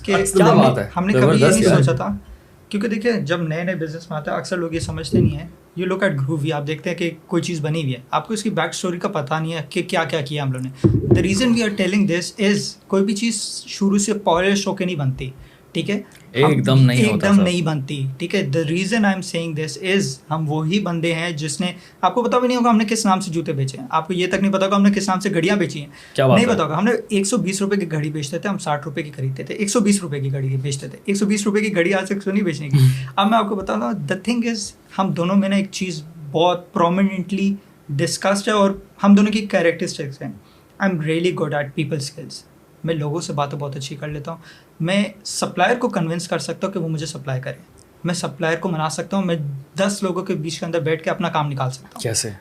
कि हमने कभी ये नहीं सोचा था, क्योंकि देखिए जब नए नए बिजनेस में आता है अक्सर लोग ये समझते नहीं है। यू लुक एट ग्रूवी, आप देखते हैं कि कोई चीज़ बनी हुई है, आपको इसकी बैक स्टोरी का पता नहीं है कि क्या क्या किया हम लोगों ने। The reason we are telling this is कोई भी चीज़ शुरू से पॉलिश होकर नहीं बनती, ठीक है, एकदम नहीं बनती, ठीक है। The reason I am saying this is हम वही बंदे हैं जिसने, आपको पता भी नहीं होगा हमने किस नाम से जूते बेचे हैं, आपको ये तक नहीं पता होगा हमने किस नाम से घड़ियाँ बेची हैं, नहीं पता होगा। हमने 120 रुपये की घड़ी बेचते थे, हम 60 रुपये की खरीदते थे, 120 रुपये की घड़ी बेचते थे, 120 रुपये की घड़ी आज तक नहीं बेचने की। अब मैं आपको बताऊँगा, द थिंग इज़ हम दोनों में ना एक चीज़ बहुत प्रोमिनेंटली डिस्कस्ड है और हम दोनों की कैरेक्टरिस्टिक्स हैं। I am really good at people skills, मैं लोगों से बातें बहुत अच्छी कर लेता हूँ, मैं सप्लायर को कन्विंस कर सकता हूँ कि वो मुझे सप्लाई करे, मैं सप्लायर को मना सकता हूँ, मैं 10 लोगों के बीच के अंदर बैठ के अपना काम निकाल सकता हूँ। कैसे?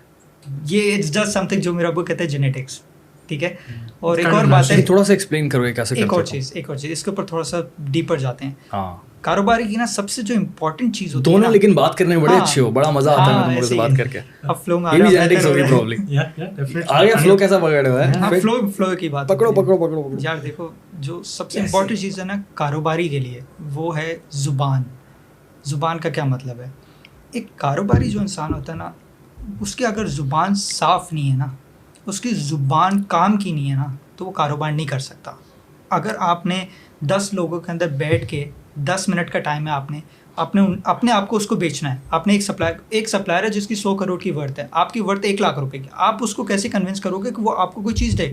ये इट्स जस्ट समथिंग जो मेरा बुक कहते हैं जेनेटिक्स, ठीक है। और एक और बात है, थोड़ा सा एक्सप्लेन करो कैसे। एक और चीज़ इसके ऊपर थोड़ा सा डीपर जाते हैं। हाँ, कारोबारी की ना सबसे जो इम्पोर्टेंट चीज़ होती है दोनों, लेकिन बात करने में बड़े अच्छे हो, बड़ा मजा आता है तुमसे बात करके। अब फ्लो में आ गया, जेनेटिक्स होगी प्रॉब्ली। आ गया फ्लो, कैसा पकड़े हुआ है? फ्लो की बात पकड़ो यार। देखो जो सबसे इम्पोर्टेंट चीज़ है ना कारोबारी के लिए, वो है जुबान। जुबान का क्या मतलब है? एक कारोबारी जो इंसान होता है ना, उसकी अगर ज़ुबान साफ़ नहीं है ना, उसकी ज़ुबान काम की नहीं है ना, तो वो कारोबार नहीं कर सकता। अगर आपने 10 लोगों के अंदर बैठ के 10 मिनट का टाइम है, आपने अपने आप को उसको बेचना है। आपने एक सप्लायर है जिसकी 100 करोड़ की वर्थ है, आपकी वर्थ 1 लाख रुपए की, आप उसको कैसे कन्विंस करोगे कि वो आपको कोई चीज़ दे?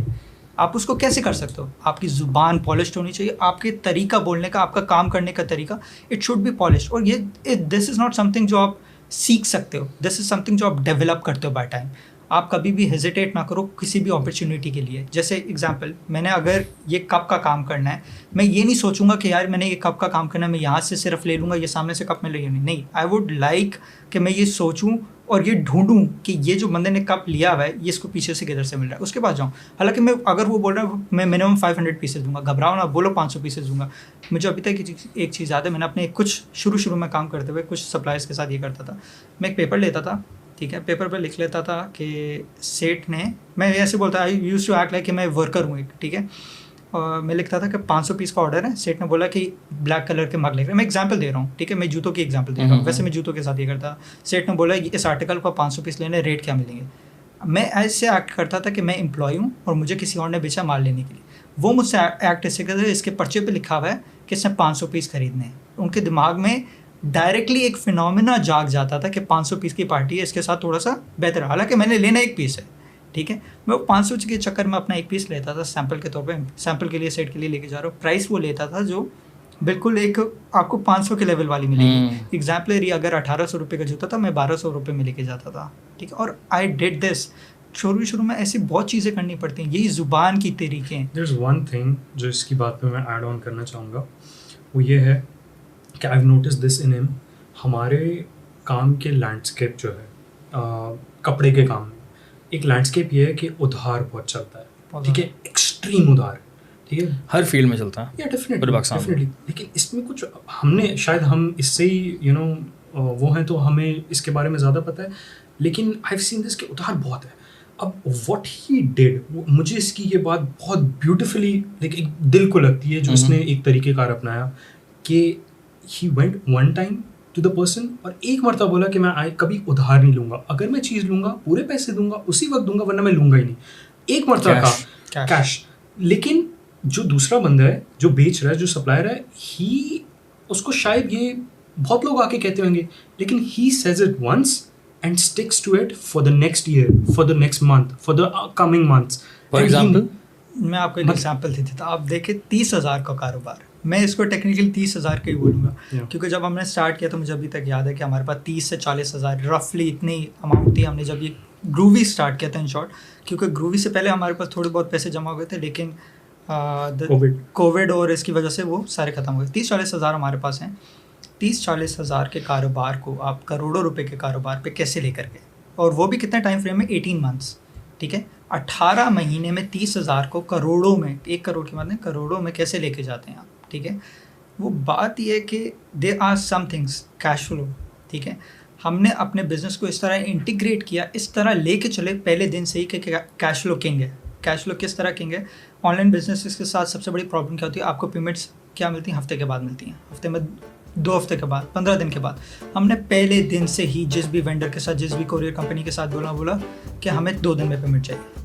आप उसको कैसे कर सकते हो? आपकी ज़ुबान पॉलिश्ड होनी चाहिए, आपके तरीका बोलने का, आपका काम करने का तरीका, इट शुड बी पॉलिश्ड। और ये दिस इज़ नॉट समथिंग जो आप सीख सकते हो, दिस इज़ समथिंग जो आप डेवलप करते हो बाय टाइम। आप कभी भी हेजिटेट ना करो किसी भी अपॉर्चुनिटी के लिए। जैसे एग्जांपल, मैंने अगर ये कप का काम करना है, मैं ये नहीं सोचूंगा कि यार मैंने ये कप का काम करना है, मैं यहाँ से सिर्फ ले लूँगा, ये सामने से कप में ले लूँगी। नहीं, आई वुड लाइक कि मैं ये सोचूं और ये ढूंढूं कि ये जो बंदे ने कप लिया हुआ है ये इसको पीछे से किधर से मिल रहा है, उसके पास जाऊँ। हालांकि मैं अगर वो बोल रहा है मैं मिनिमम 500 पीसेज दूंगा, घबराओ ना, बोलो 500 पीसेज दूंगा। मुझे अभी तक एक चीज़ याद है, मैंने अपने कुछ शुरू में काम करते हुए कुछ सप्लायर्स के साथ ये करता था। मैं एक पेपर लेता था, ठीक है, पेपर पर लिख लेता था कि सेठ ने, मैं ऐसे बोलता आई यूज़ टू एक्ट लाइक कि मैं वर्कर हूँ एक, ठीक है, और मैं लिखता था कि 500 पीस का ऑर्डर है, सेठ ने बोला कि ब्लैक कलर के मग लिख रहे हैं। मैं एग्जांपल दे रहा हूँ, ठीक है, मैं जूतों की एग्जांपल दे रहा हूँ, वैसे मैं जूतों के साथ ये करता। सेठ ने बोला इस आर्टिकल को 500 पीस लेने, रेट क्या मिलेंगे। मैं ऐसे एक्ट करता था कि मैं एम्प्लॉय हूँ और मुझे किसी और ने बेचा माल लेने के लिए। वो मुझसे एक्ट ऐसे करते थे, इसके पर्चे पर लिखा हुआ है कि इसने 500 पीस खरीदने हैं। उनके दिमाग में डायरेक्टली एक फिनोमिना जाग जाता था कि 500 पीस की पार्टी है, इसके साथ थोड़ा सा बेहतर। हालांकि मैंने लेना 1 पीस है, ठीक है, मैं वो 500 के चक्कर में अपना 1 पीस लेता था सैंपल के तौर पे, सैंपल के लिए, सेट के लिए लेके जा रहा हूँ। प्राइस वो लेता था जो बिल्कुल एक आपको 500 के लेवल वाली मिलेगी। एग्जाम्पलरी अगर 1800 रुपये का जूता था, मैं 1200 रुपये में लेके जाता था, ठीक है। और आई डिड दिस शुरू में ऐसी बहुत चीज़ें करनी पड़ती हैं, यही ज़ुबान की तरीके हैं। देयर इज़ वन थिंग जो इसकी बात पे मैं ऐड ऑन करना चाहूँगा, वो ये है कि I have notice this in him. हमारे काम के लैंडस्केप जो है कपड़े के काम में, एक लैंडस्केप ये है कि उधार बहुत चलता है, ठीक है, एक्सट्रीम उधार, ठीक है, हर फील्ड में चलता है, या डेफिनेटली। लेकिन इसमें कुछ हमने शायद हम इससे ही वो हैं तो हमें इसके बारे में ज़्यादा पता है, लेकिन आई हैव सीन दिस कि उधार बहुत है। अब व्हाट ही डिड, मुझे इसकी ये बात बहुत ब्यूटिफुली एक दिल को लगती है जो इसने एक तरीक़ेकार अपनाया कि he went one time to the person और एक मरतबा बोला कि मैं कभी उधार नहीं लूँगा, अगर मैं चीज़ लूँगा पूरे पैसे दूंगा, उसी वक्त दूंगा, वरना मैं लूँगा ही नहीं। एक मरतबा का कैश। लेकिन जो दूसरा बंदा है जो बेच रहा है, जो सप्लायर है, ही उसको शायद ये बहुत लोग आके कहते होंगे, लेकिन he says it once and sticks to it for the next year, for the next month, for the coming months. For example, मैं आपको एक एग्जांपल देता था। आप देखें 30,000 का कारोबार, मैं इसको टेक्निकली 30,000 का ही बोलूँगा, क्योंकि जब हमने स्टार्ट किया तो मुझे अभी तक याद है कि हमारे पास 30 से 40,000 रफली इतनी अमाउंट थी। हमने जब ये ग्रूवी स्टार्ट किया था, इन शॉर्ट, क्योंकि ग्रूवी से पहले हमारे पास थोड़े बहुत पैसे जमा हो गए थे, लेकिन कोविड और इसकी वजह से वो सारे ख़त्म हो गए। 30-40,000 हमारे पास हैं। 30-40,000 के कारोबार को आप करोड़ों रुपए के कारोबार पे कैसे लेकर गए, और वो भी कितने टाइम फ्रेम में, 18 मंथ्स, ठीक है। 18 महीने में 30,000 को करोड़ों में, 1 करोड़ की बात नहीं, करोड़ों में कैसे लेके जाते हैं आप, ठीक है। वो बात ये है कि they are some things, cash flow, ठीक है। हमने अपने बिजनेस को इस तरह इंटीग्रेट किया, इस तरह लेके चले पहले दिन से ही कि कैश फ्लो किंग है। कैश फ्लो किस तरह किंग है? ऑनलाइन बिजनेस के साथ सबसे बड़ी प्रॉब्लम क्या होती है, आपको पेमेंट्स क्या मिलती हैं, हफ्ते के बाद मिलती हैं, हफ्ते में 2 हफ्ते के बाद, 15 दिन के बाद। हमने पहले दिन से ही जिस भी वेंडर के साथ, जिस भी कोरियर कंपनी के साथ बोला कि हमें 2 दिन में पेमेंट चाहिए।